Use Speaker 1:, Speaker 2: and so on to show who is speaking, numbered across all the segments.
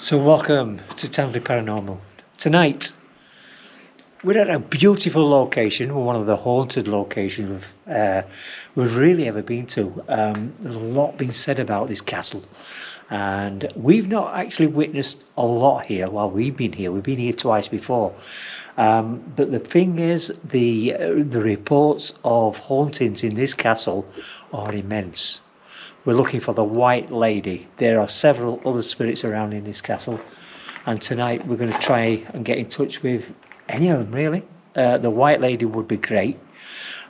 Speaker 1: So welcome to Tansley Paranormal. Tonight we're at a beautiful location, one of the haunted locations we've really ever been to. There's a lot been said about this castle, and we've not actually witnessed a lot here while we've been here. We've been here twice before, but the thing is, the reports of hauntings in this castle are immense. We're looking for the White Lady. There are several other spirits around in this castle, and tonight we're going to try and get in touch with any of them, really. The White Lady would be great.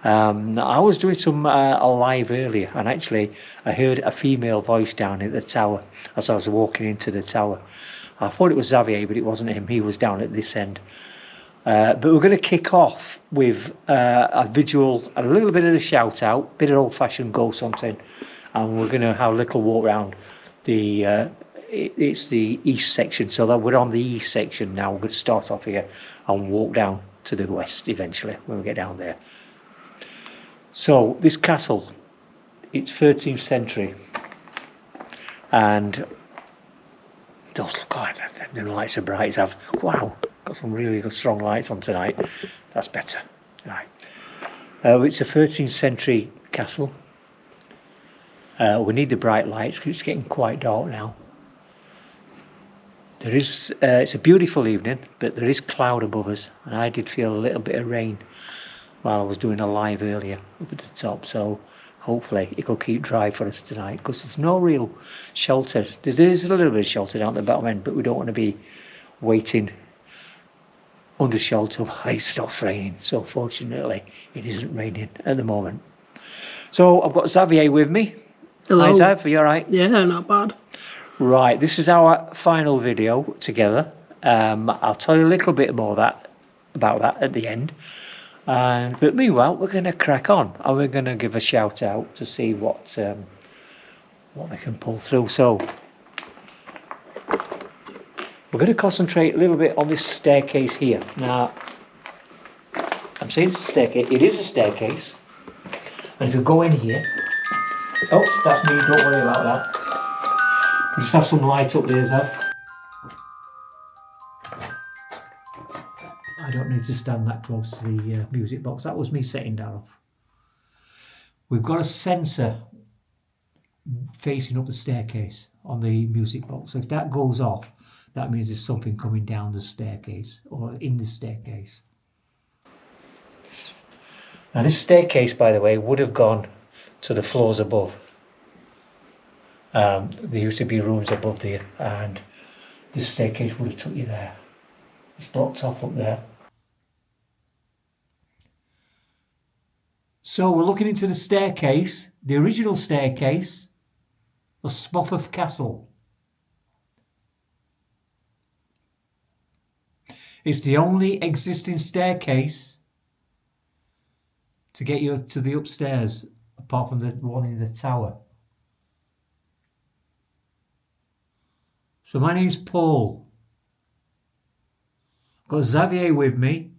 Speaker 1: I was doing some a live earlier, and actually I heard a female voice down at the tower as I was walking into the tower. I thought it was Xavier, but it wasn't him. He was down at this end. But we're going to kick off with a visual, a little bit of a shout out, bit of old-fashioned ghost hunting, and we're going to have a little walk around the it's the east section, so that we're on the east section now. We're going to start off here and walk down to the west eventually when we get down there. So this castle, it's 13th century, and those look, God, the lights are bright. Wow, got some really good strong lights on tonight. That's better. Right. It's a 13th century castle. We need the bright lights because it's getting quite dark now. There is, it's a beautiful evening, but there is cloud above us, and I did feel a little bit of rain while I was doing a live earlier up at the top, so hopefully it'll keep dry for us tonight, because there's no real shelter. There is a little bit of shelter down at the bottom end, but we don't want to be waiting under shelter while it stops raining. So fortunately it isn't raining at the moment. So I've got Xavier with me.
Speaker 2: Hello.
Speaker 1: Hi Xav, are you alright?
Speaker 2: Yeah, not bad.
Speaker 1: Right, this is our final video together. I'll tell you a little bit more about that at the end. But meanwhile, we're going to crack on, and we're going to give a shout out to see what we can pull through. So we're going to concentrate a little bit on this staircase here. Now, I'm saying it's a staircase. It is a staircase, and if you go in here, oops, that's me. Don't worry about that. We just have some light up there, Zav. I don't need to stand that close to the music box. That was me setting that off. We've got a sensor facing up the staircase on the music box. So if that goes off, that means there's something coming down the staircase or in the staircase. Now this staircase, by the way, would have gone to the floors above. There used to be rooms above there, and this staircase would have took you there. It's blocked off up there. So we're looking into the staircase, the original staircase of Spofforth Castle. It's the only existing staircase to get you to the upstairs, apart from the one in the tower. So my name's Paul. I've got Xavier with me.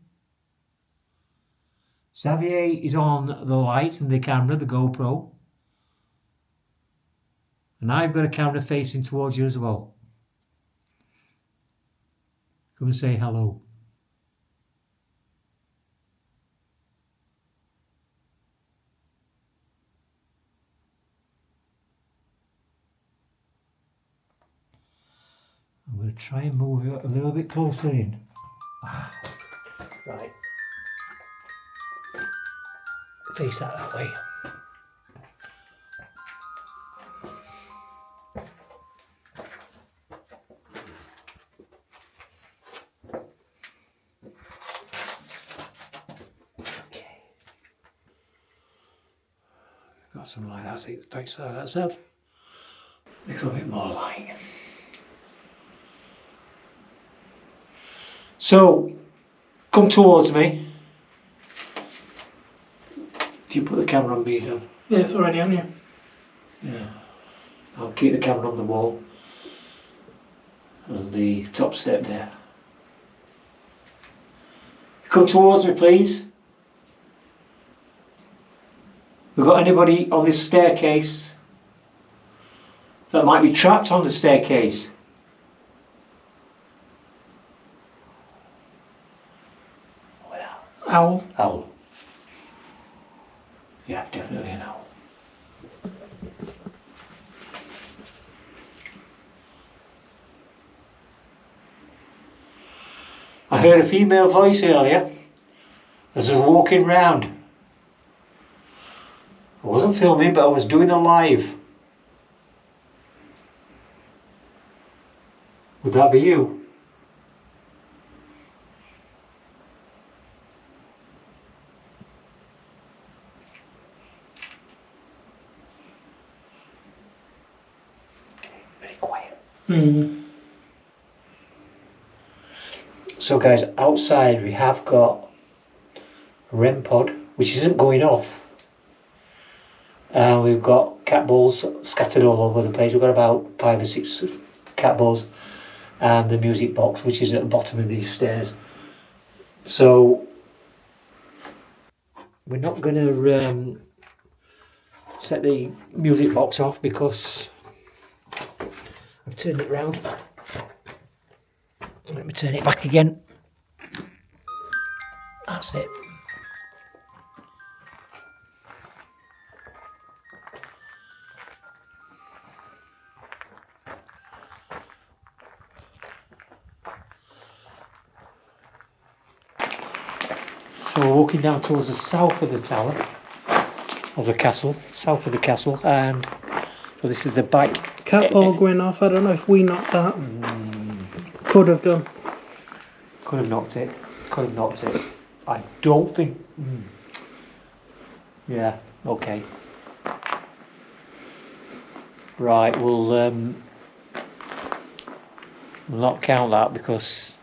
Speaker 1: Xavier is on the lights and the camera, the GoPro. And I've got a camera facing towards you as well. Come and say hello. I'm going to try and move it a little bit closer in. Right. Face that way. Okay. Got some light. That's it. Face that. That's up. A little bit more light. So, come towards me. If you put the camera on me, then.
Speaker 2: Yeah, it's already on you.
Speaker 1: Yeah. I'll keep the camera on the wall. And the top step there. Come towards me, please. We've got anybody on this staircase that might be trapped on the staircase?
Speaker 2: Owl.
Speaker 1: Owl. Yeah, definitely an owl. I heard a female voice earlier as I was walking round. I wasn't filming, but I was doing a live. Would that be you? Very quiet. So guys, outside we have got a REM pod, which isn't going off. And we've got cat balls scattered all over the place. We've got about 5 or 6 cat balls, and the music box, which is at the bottom of these stairs. So we're not going to set the music box off because I've turned it round. Let me turn it back again. That's it. So we're walking down towards the south of the tower, of the castle, south of the castle, and well, this is the back.
Speaker 2: Cat ball going off. I don't know if we knocked that. Could have done.
Speaker 1: Could have knocked it. Could have knocked it. I don't think. Yeah. Okay. Right. We'll not count that because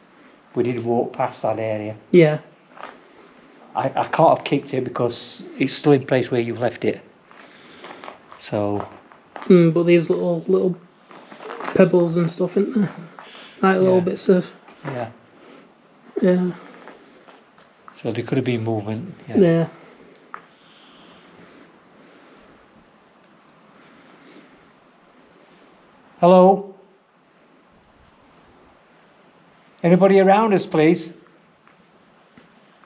Speaker 1: we did walk past that area.
Speaker 2: Yeah.
Speaker 1: I can't have kicked it because it's still in place where you've left it. So.
Speaker 2: But these little pebbles and stuff in there, like little bits of.
Speaker 1: Yeah.
Speaker 2: Yeah.
Speaker 1: So there could have been movement. Yeah.
Speaker 2: Yeah.
Speaker 1: Hello? Anybody around us, please?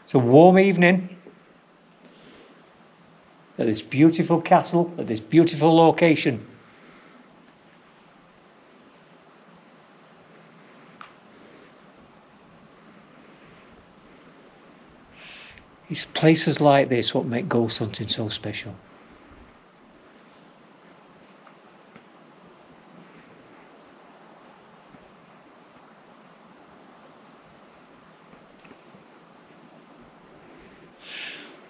Speaker 1: It's a warm evening at this beautiful castle, at this beautiful location. It's places like this what make ghost hunting so special.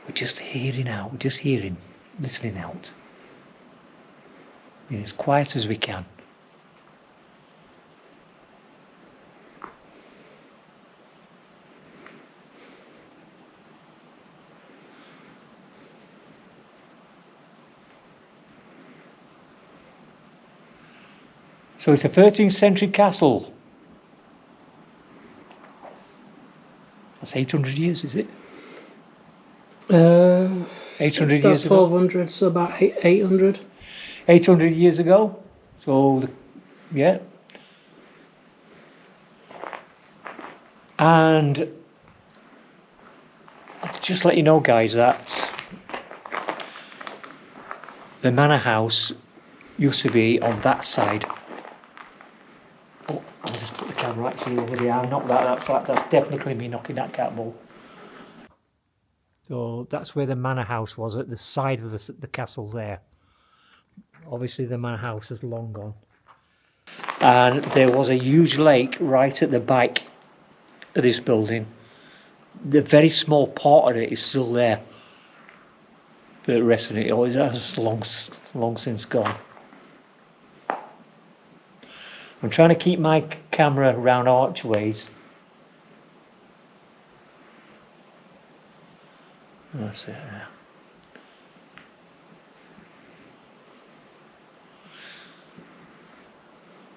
Speaker 1: We're just hearing out, we're just hearing, listening out. Being as quiet as we can. So it's a 13th century castle. That's 800 years, is it? 800
Speaker 2: that's
Speaker 1: years ago.
Speaker 2: 1200, so about 800.
Speaker 1: 800 years ago. So, yeah. And I'll just let you know, guys, that the manor house used to be on that side. Oh, I'll just put the camera actually over there. I'll knock that. That's definitely me knocking that cat ball. So that's where the manor house was, at the side of the castle there. Obviously the manor house is long gone. And there was a huge lake right at the back of this building. The very small part of it is still there. But the rest of it is long since gone. I'm trying to keep my camera around archways. That's it. Yeah.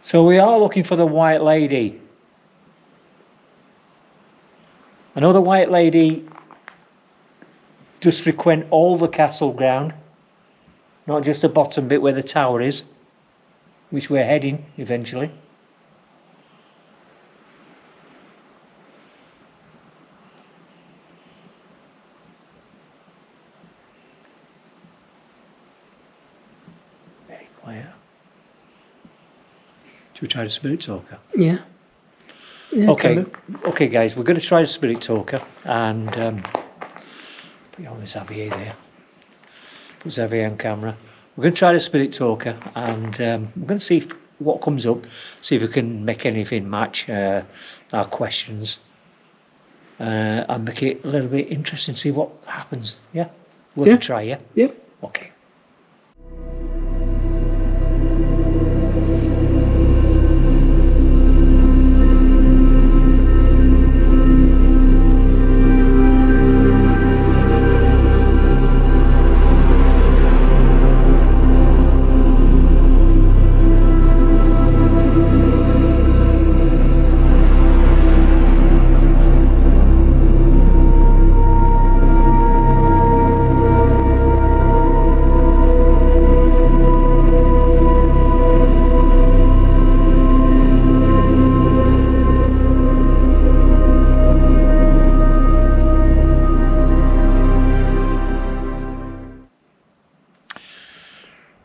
Speaker 1: So we are looking for the White Lady. I know the White Lady does frequent all the castle ground, not just the bottom bit where the tower is, which we're heading eventually. quiet. Should we try the spirit talker?
Speaker 2: Yeah. Yeah.
Speaker 1: Okay, okay, guys, we're going to try the spirit talker, and put you on with Xavier there. Put Xavier on camera. We're going to try the spirit talker, and we're going to see what comes up. See if we can make anything match our questions, and make it a little bit interesting. See what happens. Yeah, worth a try. Yeah.
Speaker 2: Yep.
Speaker 1: Okay.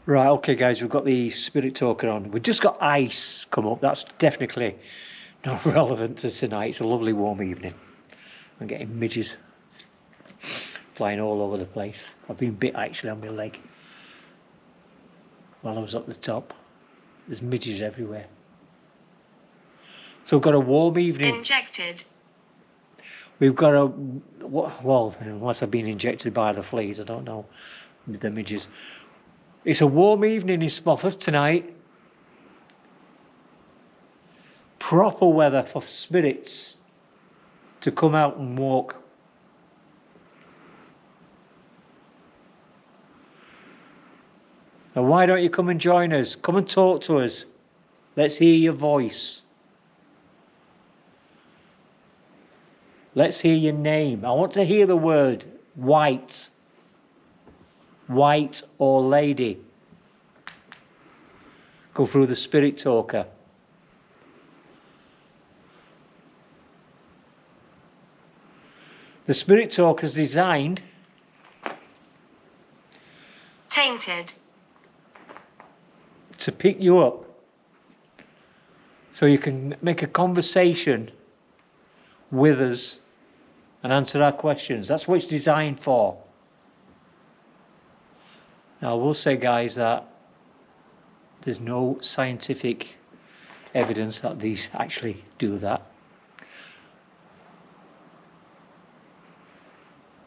Speaker 1: Right, okay guys, we've got the spirit talker on. We've just got ice come up. That's definitely not relevant to tonight. It's a lovely warm evening. I'm getting midges flying all over the place. I've been bit actually on my leg while I was up the top. There's midges everywhere. So we've got a warm evening.
Speaker 3: Injected.
Speaker 1: We've got a, well, unless I've been injected by the fleas, I don't know, the midges. It's a warm evening in Spofforth tonight. Proper weather for spirits to come out and walk. Now why don't you come and join us? Come and talk to us. Let's hear your voice. Let's hear your name. I want to hear the word white. White or lady. Go through the spirit talker. The spirit talker is designed
Speaker 3: Tainted.
Speaker 1: to pick you up so you can make a conversation with us and answer our questions. That's what it's designed for. Now, I will say, guys, that there's no scientific evidence that these actually do that.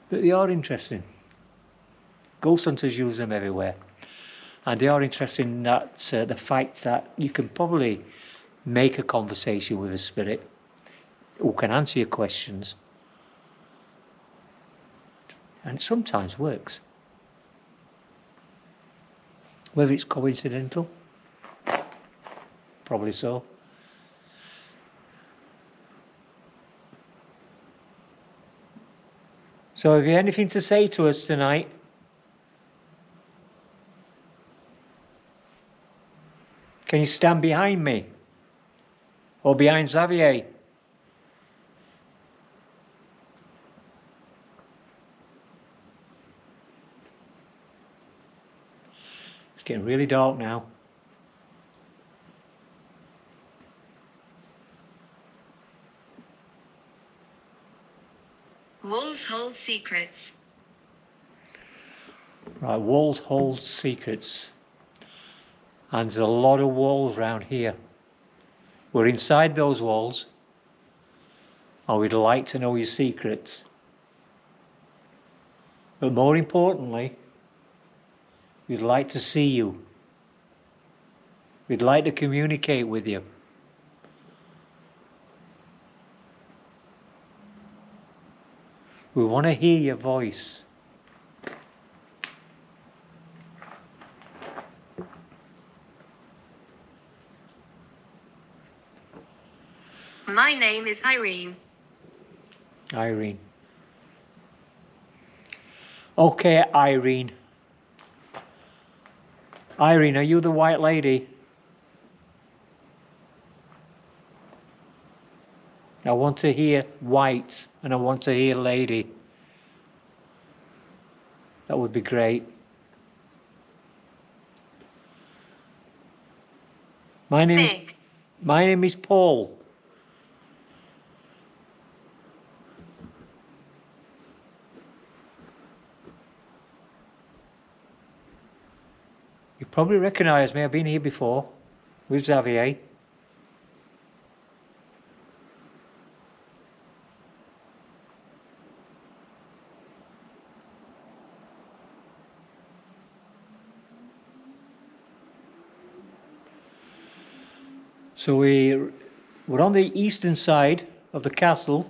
Speaker 1: But they are interesting. Ghost hunters use them everywhere. And they are interesting in that the fact that you can probably make a conversation with a spirit who can answer your questions. And it sometimes works. Whether it's coincidental, probably so. So have you anything to say to us tonight? Can you stand behind me? Or behind Xavier? It's getting really dark now.
Speaker 3: Walls hold secrets.
Speaker 1: Right, walls hold secrets. And there's a lot of walls around here. We're inside those walls. And we'd like to know your secrets. But more importantly, we'd like to see you. We'd like to communicate with you. We want to hear your voice.
Speaker 3: My name is Irene.
Speaker 1: Irene. Okay, Irene. Irene, are you the white lady? I want to hear white and I want to hear lady. That would be great. My name is,
Speaker 3: Big.
Speaker 1: my name is Paul. You probably recognise me. I've been here before with Xavier. So we're on the eastern side of the castle.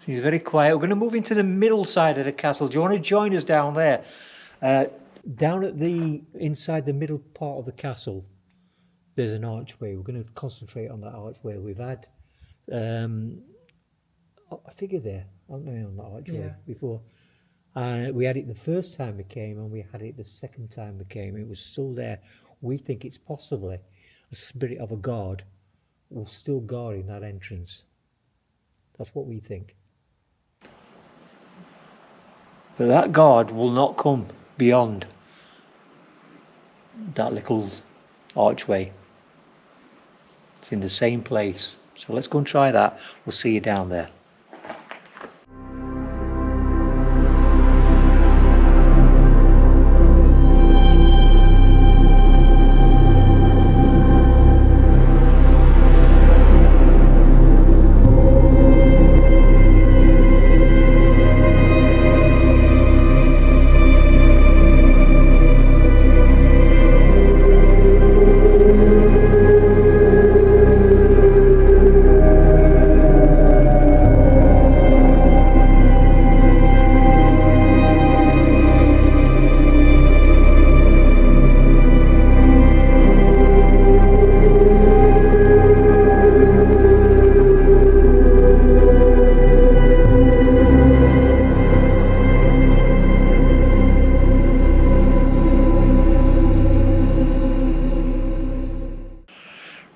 Speaker 1: It's very quiet. We're going to move into the middle side of the castle. Do you want to join us down there? Down at the inside the middle part of the castle, there's an archway. We're going to concentrate on that archway. We've had a figure there, haven't we, on that archway before? We had it the first time we came, and we had it the second time we came. It was still there. We think it's possibly a spirit of a god was still guarding that entrance. That's what we think. But that god will not come beyond that little archway. It's in the same place. So let's go and try that. We'll see you down there.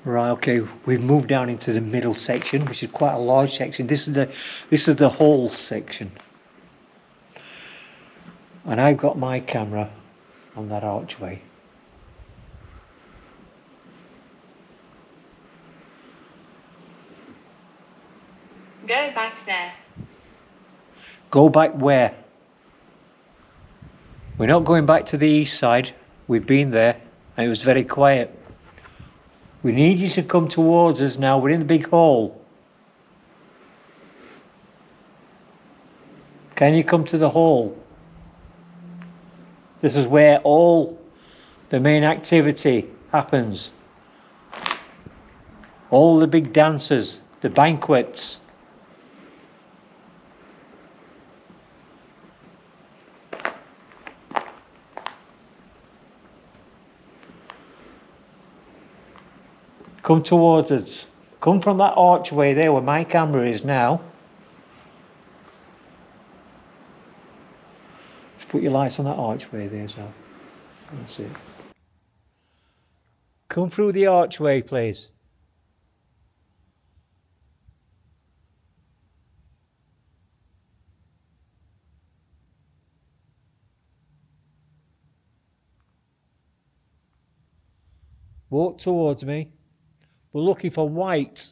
Speaker 1: Right, okay, we've moved down into the middle section, which is quite a large section. This is the whole section. And I've got my camera on that archway.
Speaker 3: Go back there.
Speaker 1: Go back where? We're not going back to the east side. We've been there and it was very quiet. We need you to come towards us now. We're in the big hall. Can you come to the hall? This is where all the main activity happens. All the big dances, the banquets. Come towards us. Come from that archway there where my camera is now. Just put your lights on that archway there, so that's it. Come through the archway, please. Walk towards me. We're looking for white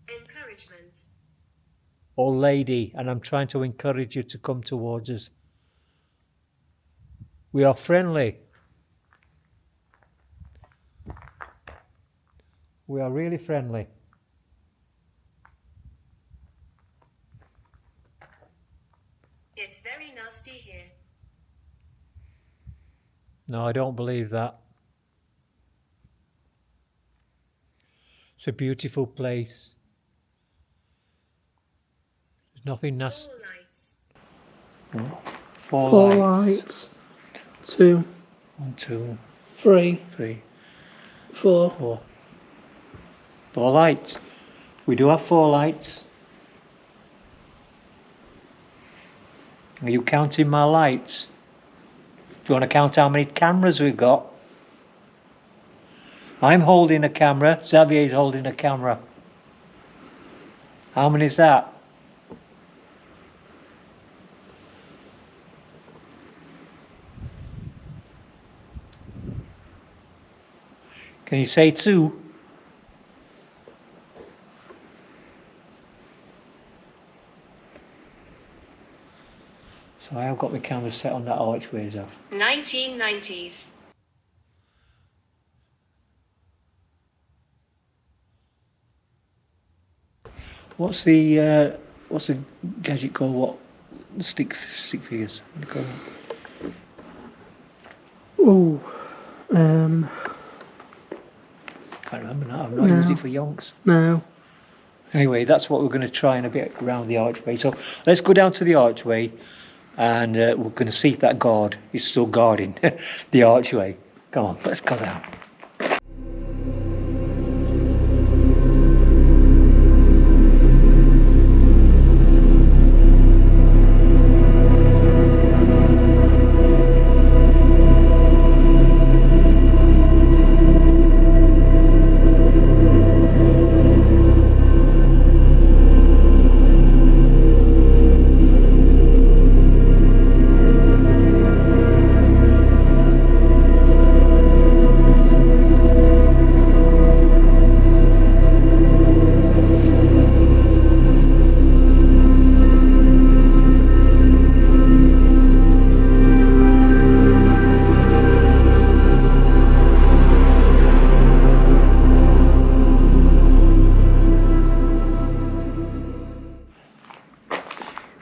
Speaker 3: Encouragement.
Speaker 1: or lady, and I'm trying to encourage you to come towards us. We are friendly. We are really friendly.
Speaker 3: It's very nasty here.
Speaker 1: No, I don't believe that. It's a beautiful place. There's nothing nasty.
Speaker 3: 4 lights.
Speaker 2: Four lights. 2,
Speaker 1: 1, 2,
Speaker 2: 3,
Speaker 1: 3,
Speaker 2: 4.
Speaker 1: 4. 4 lights. We do have 4 lights. Are you counting my lights? Do you want to count how many cameras we've got? I'm holding a camera. Xavier's holding a camera. How many is that? Can you say 2? So I have got my camera set on that archway, Zav.
Speaker 3: 1990s.
Speaker 1: What's the gadget called? What stick figures? What do you call that?
Speaker 2: Oh,
Speaker 1: Can't remember now. I've not used it for yonks.
Speaker 2: no.
Speaker 1: Anyway, that's what we're going to try and a bit around the archway. So let's go down to the archway, and we're going to see if that guard is still guarding the archway. Come on, let's go down.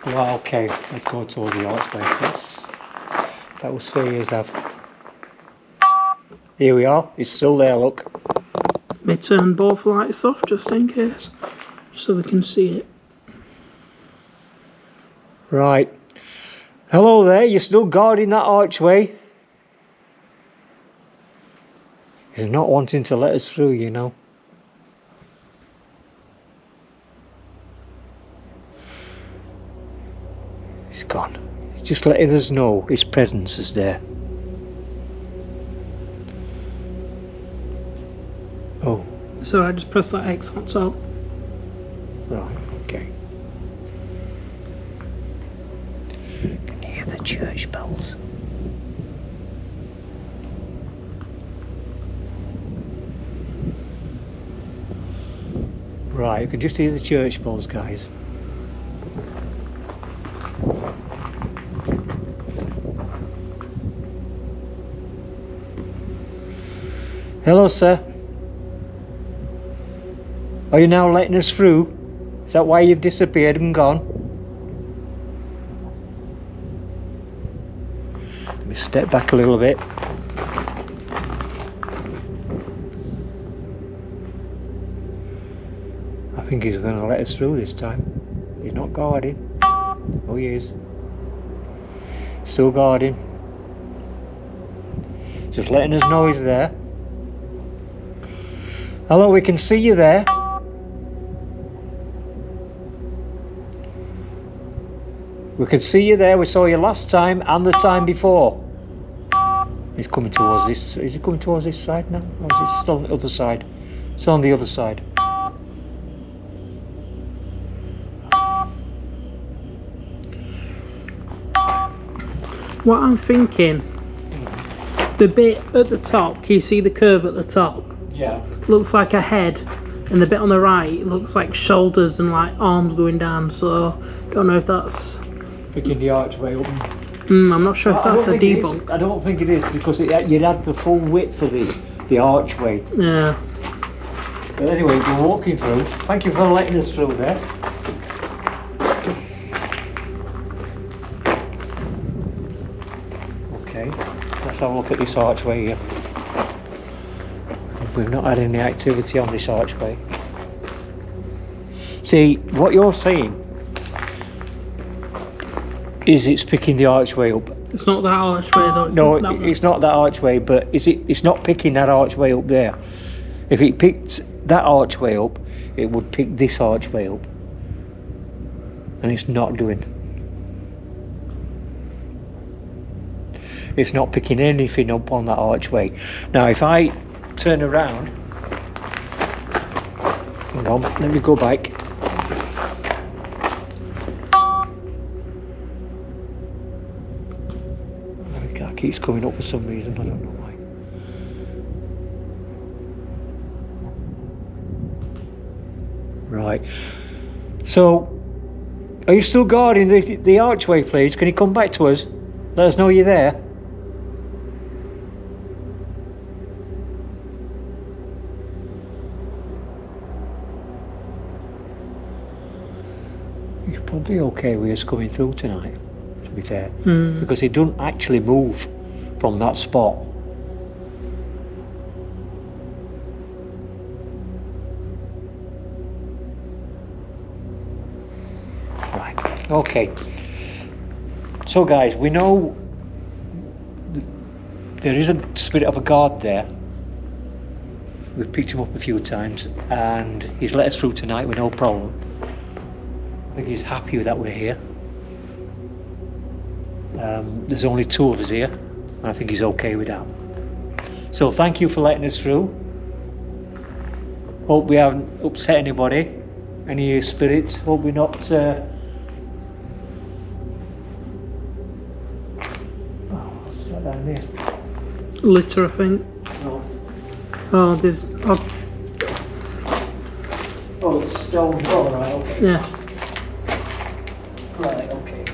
Speaker 1: Well, okay, let's go towards the archway. That will see us have. Here we are. It's still there. Look.
Speaker 2: May turn both lights off just in case, so we can see it.
Speaker 1: Right. Hello there. You're still guarding that archway. He's not wanting to let us through, you know. He's gone. He's just letting us know his presence is there. Oh,
Speaker 2: So I just press that X on top.
Speaker 1: right, okay. Can you hear the church bells? Right, you can just hear the church bells, guys. Hello, sir. Are you now letting us through? Is that why you've disappeared and gone? Let me step back a little bit. I think he's going to let us through this time. He's not guarding. Oh, he is. Still guarding. Just letting us know he's there. Hello, we can see you there. We can see you there. We saw you last time and the time before. He's coming towards this. Is he coming towards this side now? Or is he still on the other side? It's on the other side.
Speaker 2: What I'm thinking, the bit at the top, can you see the curve at the top?
Speaker 1: Yeah.
Speaker 2: Looks like a head, and the bit on the right looks like shoulders and like arms going down, so don't know if that's...
Speaker 1: Picking the archway up.
Speaker 2: I'm not sure if that's a debunk.
Speaker 1: I don't think it is, because you'd have the full width of the archway.
Speaker 2: Yeah.
Speaker 1: But anyway, we're walking through. Thank you for letting us through there. Okay, let's have a look at this archway here. We've not had any activity on this archway. See, what you're saying is it's picking the archway up.
Speaker 2: It's not that archway though. It's
Speaker 1: No,
Speaker 2: not that
Speaker 1: it's not that archway, but it's not picking that archway up there. If it picked that archway up, it would pick this archway up. And it's not doing. It's not picking anything up on that archway. Now, if I turn around, hang on, let me go back. That keeps coming up for some reason, I don't know why. Right. So, are you still guarding the archway, please? Can you come back to us? Let us know you're there. You're probably okay with us coming through tonight, to be fair. Because it doesn't actually move from that spot. Right, okay. So guys, we know there is a spirit of a guard there. We've picked him up a few times and he's let us through tonight with no problem. I think he's happy that we're here. There's only two of us here and I think he's okay with that. So thank you for letting us through. Hope we haven't upset anybody, any of your spirits. Hope we're not what's that down there?
Speaker 2: Litter, I think.
Speaker 1: No.
Speaker 2: Oh, there's.
Speaker 1: Oh, it's stone. Oh, right, okay.
Speaker 2: Yeah.
Speaker 1: Right, okay.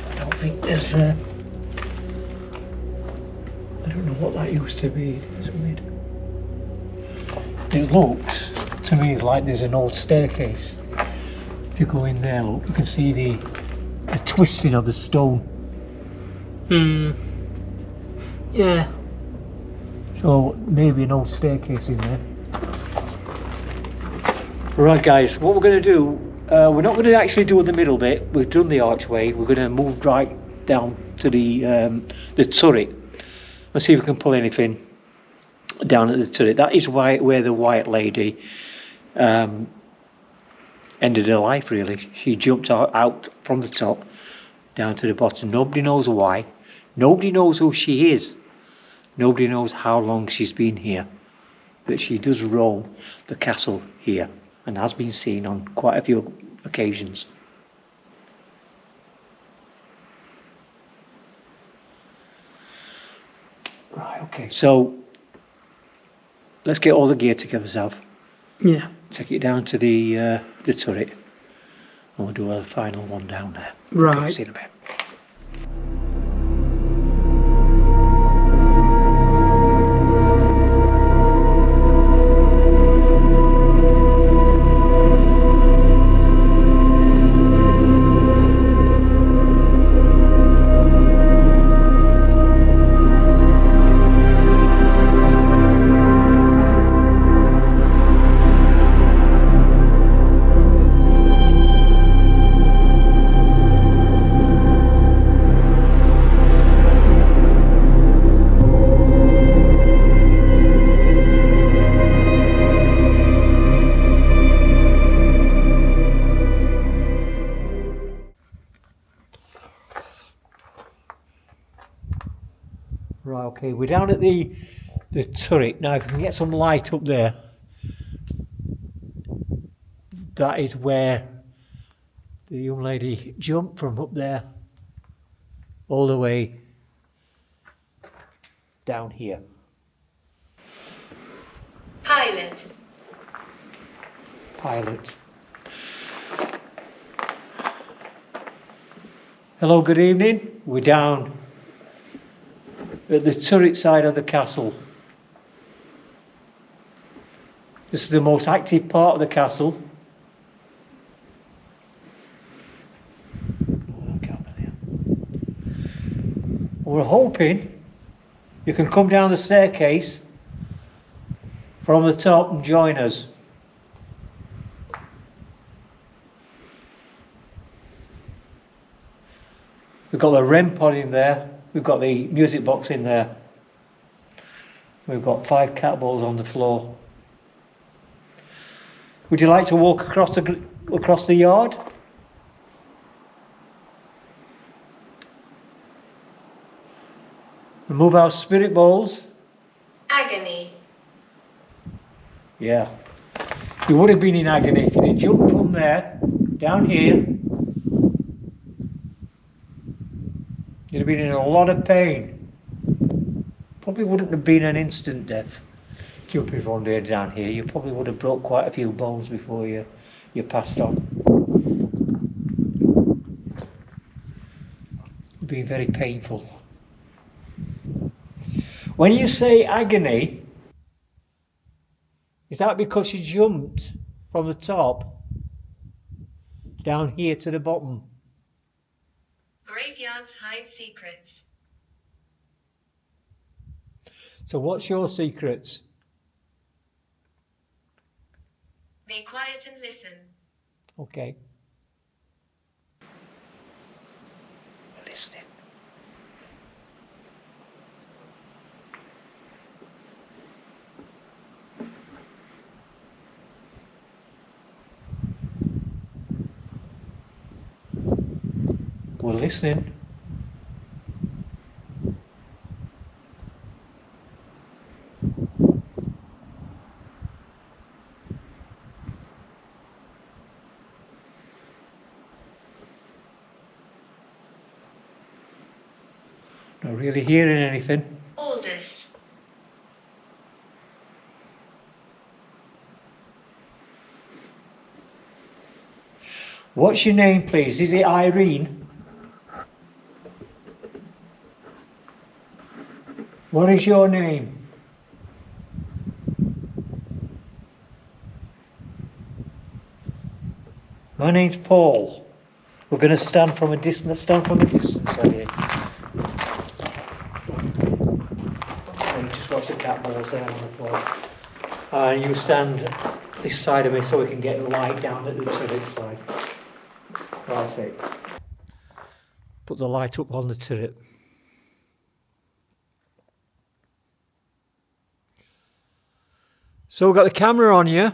Speaker 1: I don't think there's I don't know what that used to be. It's weird. It looks to me like there's an old staircase. If you go in there, look, you can see the twisting of the stone.
Speaker 2: Yeah.
Speaker 1: So maybe an old staircase in there. Right guys, what we're going to do, we're not going to actually do the middle bit. We've done the archway. We're going to move right down to the turret. Let's see if we can pull anything down at the turret. That is where the white lady ended her life, really. She jumped out from the top down to the bottom. Nobody knows why. Nobody knows who she is. Nobody knows how long she's been here. But she does roam the castle here and has been seen on quite a few occasions. Right, okay, so let's get all the gear together, Zav.
Speaker 2: Yeah.
Speaker 1: Take it down to the turret and we'll do a final one down there.
Speaker 2: Right.
Speaker 1: Okay, see you in a bit. Right, okay, we're down at the turret. Now if we can get some light up there, that is where the young lady jumped from up there all the way down here.
Speaker 3: Pilot.
Speaker 1: Pilot. Hello, good evening. We're down at the turret side of the castle. This is the most active part of the castle. We're hoping you can come down the staircase from the top and join us. We've got the REM pod in there. We've got the music box in there. We've got 5 cat balls on the floor. Would you like to walk across the yard? Remove our spirit balls.
Speaker 3: Agony.
Speaker 1: Yeah. You would have been in agony if you'd jumped from there, down here. You'd have been in a lot of pain. Probably wouldn't have been an instant death jumping from there down here. You probably would have broke quite a few bones before you passed on. It'd been very painful. When you say agony, is that because you jumped from the top down here to the bottom?
Speaker 3: Graveyards hide secrets.
Speaker 1: So what's your secrets?
Speaker 3: Be quiet and listen.
Speaker 1: Okay. We're listening. We're listening. Not really hearing anything.
Speaker 3: Aldous.
Speaker 1: What's your name, please? Is it Irene? What is your name? My name's Paul. We're going to stand from a distance. Stand from a distance, okay? And just watch the cat balls there on the floor. And you stand this side of me so we can get the light down at the turret side. That's it. Put the light up on the turret. So we've got the camera on you.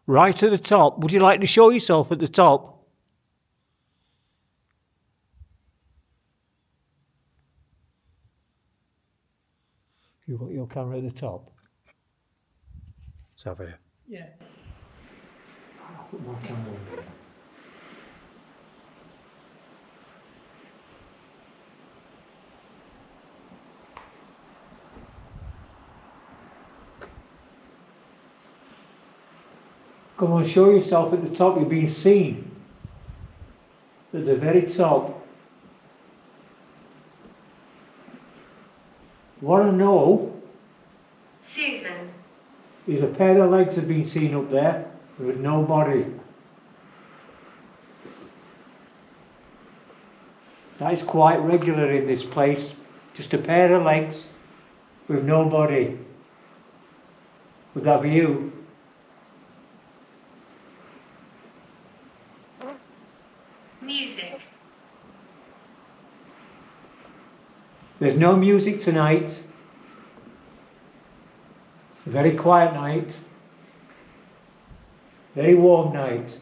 Speaker 1: Right at the top. Would you like to show yourself at the top? You've got your camera at the top. Xavier.
Speaker 2: Yeah.
Speaker 1: I'll put my camera on there. Come on, show yourself at the top. You're being seen. At the very top. Want to know?
Speaker 3: Susan.
Speaker 1: Is a pair of legs have been seen up there with no body. That is quite regular in this place. Just a pair of legs with no body. Would that be you?
Speaker 3: Music.
Speaker 1: There's no music tonight. It's a very quiet night. Very warm night.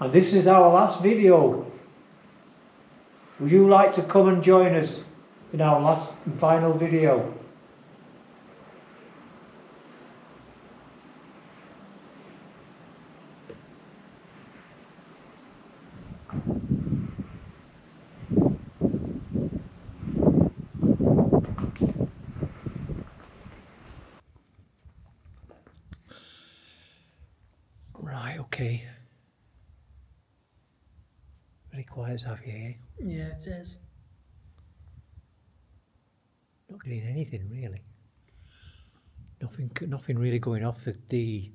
Speaker 1: And this is our last video. Would you like to come and join us in our last and final video? Right, okay. Very quiet, Xavier, eh?
Speaker 2: Yeah, it is.
Speaker 1: Not getting anything really. Nothing really going off the.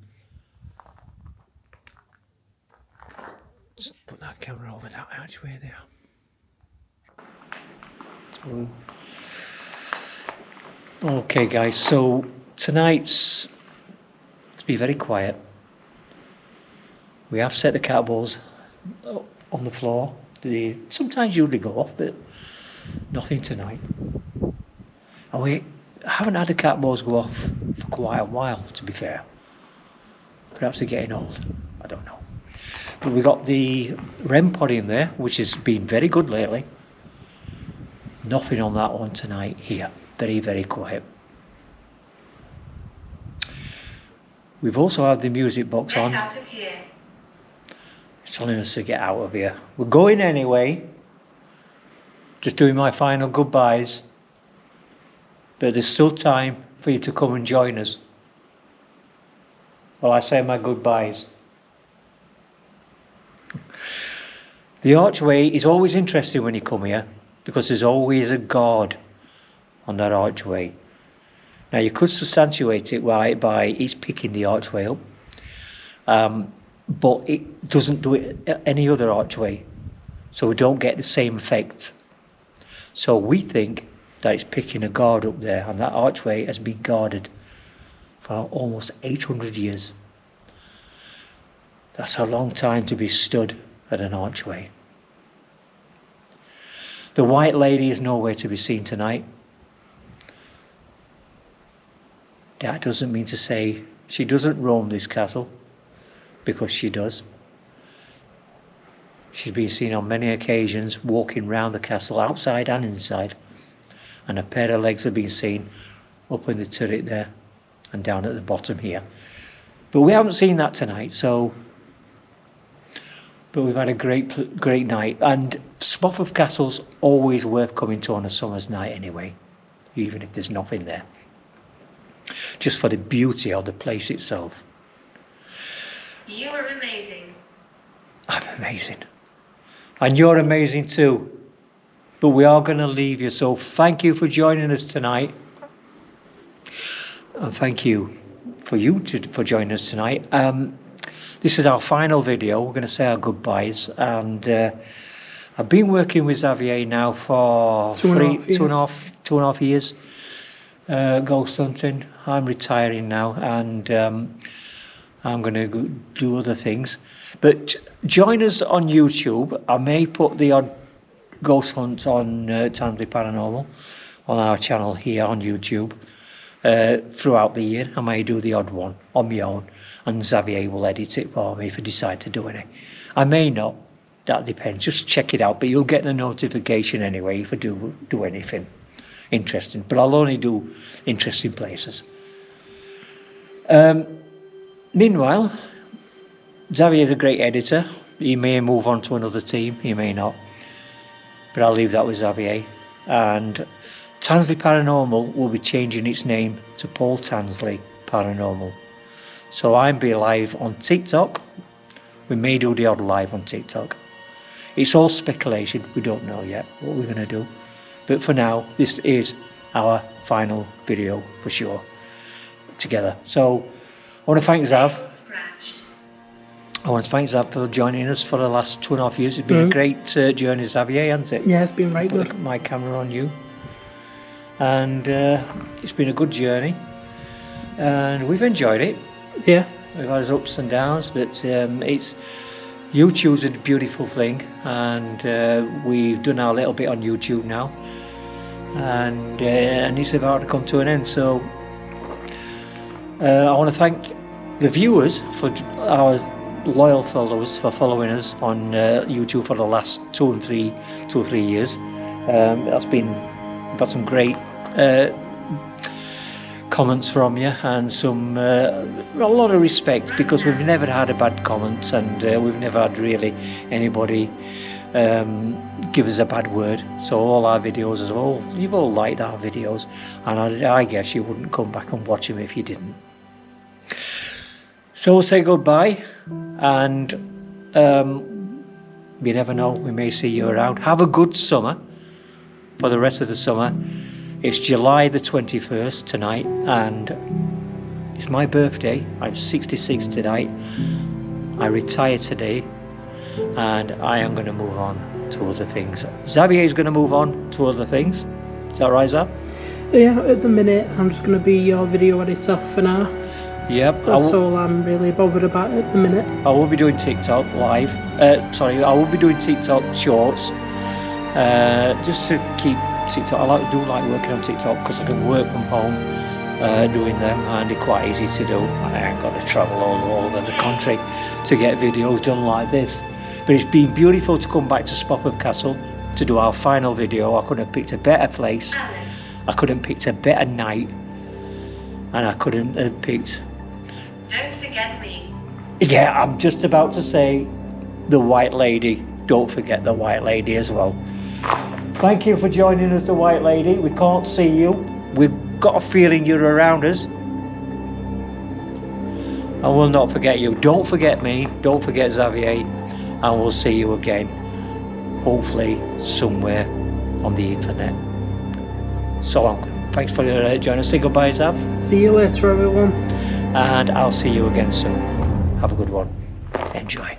Speaker 1: Just put that camera over that archway there. Okay, guys. So tonight's to be very quiet. We have set the cat balls on the floor. They sometimes usually go off, but nothing tonight. And we haven't had the cat balls go off for quite a while, to be fair. Perhaps they're getting old. I don't know. But we got the REM pod in there, which has been very good lately. Nothing on that one tonight here. Very, very quiet. We've also had the music box on.
Speaker 3: Get out of here.
Speaker 1: It's telling us to get out of here. We're going anyway. Just doing my final goodbyes. But there's still time for you to come and join us while I say my goodbyes. The archway is always interesting when you come here because there's always a guard on that archway. Now you could substantiate it by it's picking the archway up, but it doesn't do it any other archway, so we don't get the same effect. So we think that it's picking a guard up there, and that archway has been guarded for almost 800 years. That's a long time to be stood at an archway. The White Lady is nowhere to be seen tonight. That doesn't mean to say she doesn't roam this castle, because she does. She's been seen on many occasions walking round the castle, outside and inside, and a pair of legs have been seen up in the turret there and down at the bottom here. But we haven't seen that tonight, but we've had a great night, and Spofforth Castle's always worth coming to on a summer's night anyway, even if there's nothing there. Just for the beauty of the place itself.
Speaker 3: You are amazing.
Speaker 1: I'm amazing. And you're amazing too. But we are going to leave you, so thank you for joining us tonight. And thank you for joining us tonight. This is our final video. We're going to say our goodbyes, and I've been working with Xavier now for two and a half years. Ghost hunting. I'm retiring now, and I'm going to do other things. But join us on YouTube. I may put the odd ghost hunt on Tansley Paranormal on our channel here on YouTube throughout the year. I may do the odd one on my own, and Xavier will edit it for me if I decide to do any. I may not. That depends. Just check it out. But you'll get the notification anyway if I do anything interesting. But I'll only do interesting places. Meanwhile, Xavier's a great editor. He may move on to another team, he may not. But I'll leave that with Xavier. And Tansley Paranormal will be changing its name to Paul Tansley Paranormal. So I'm be live on TikTok. We may do the odd live on TikTok. It's all speculation. We don't know yet what we're going to do. But for now, this is our final video for sure, together. So I want to thank Zav. I want to thank Zav for joining us for the last 2.5 years. It's been a great journey, Xavier, hasn't it?
Speaker 2: Yeah, it's been right good.
Speaker 1: Put my camera on you. And it's been a good journey. And we've enjoyed it.
Speaker 2: Yeah.
Speaker 1: We've had its ups and downs, but YouTube's a beautiful thing. And we've done our little bit on YouTube now. And it's about to come to an end. So I want to thank the viewers, for our loyal followers, for following us on YouTube for the last 2 or 3 years. We've got some great comments from you, and some a lot of respect, because we've never had a bad comment, and we've never had really anybody give us a bad word. So all our videos you've all liked our videos, and I guess you wouldn't come back and watch them if you didn't. So we'll say goodbye, and you never know, we may see you around. Have a good summer for the rest of the summer. It's July the 21st tonight, and it's my birthday. I'm 66 tonight. I retire today, and I am going to move on to other things. Xavier is going to move on to other things. Is that right, Xav?
Speaker 2: Yeah, at the minute I'm just going to be your video editor for now.
Speaker 1: Yep.
Speaker 2: That's all I'm really bothered about at the minute.
Speaker 1: I will be doing TikTok live. I will be doing TikTok shorts. Just to keep TikTok. I do like working on TikTok because I can work from home doing them, and they're quite easy to do. And I ain't got to travel all over the country to get videos done like this. But it's been beautiful to come back to Spoffam Castle to do our final video. I couldn't have picked a better place. I couldn't have picked a better night. And I couldn't have picked...
Speaker 3: Don't forget me.
Speaker 1: Yeah, I'm just about to say the White Lady. Don't forget the White Lady as well. Thank you for joining us, the White Lady. We can't see you. We've got a feeling you're around us. I will not forget you. Don't forget me. Don't forget Xavier. And we'll see you again. Hopefully somewhere on the internet. So long. Thanks for joining us. Say goodbye, Zav.
Speaker 2: See you later, everyone.
Speaker 1: And I'll see you again soon. Have a good one. Enjoy.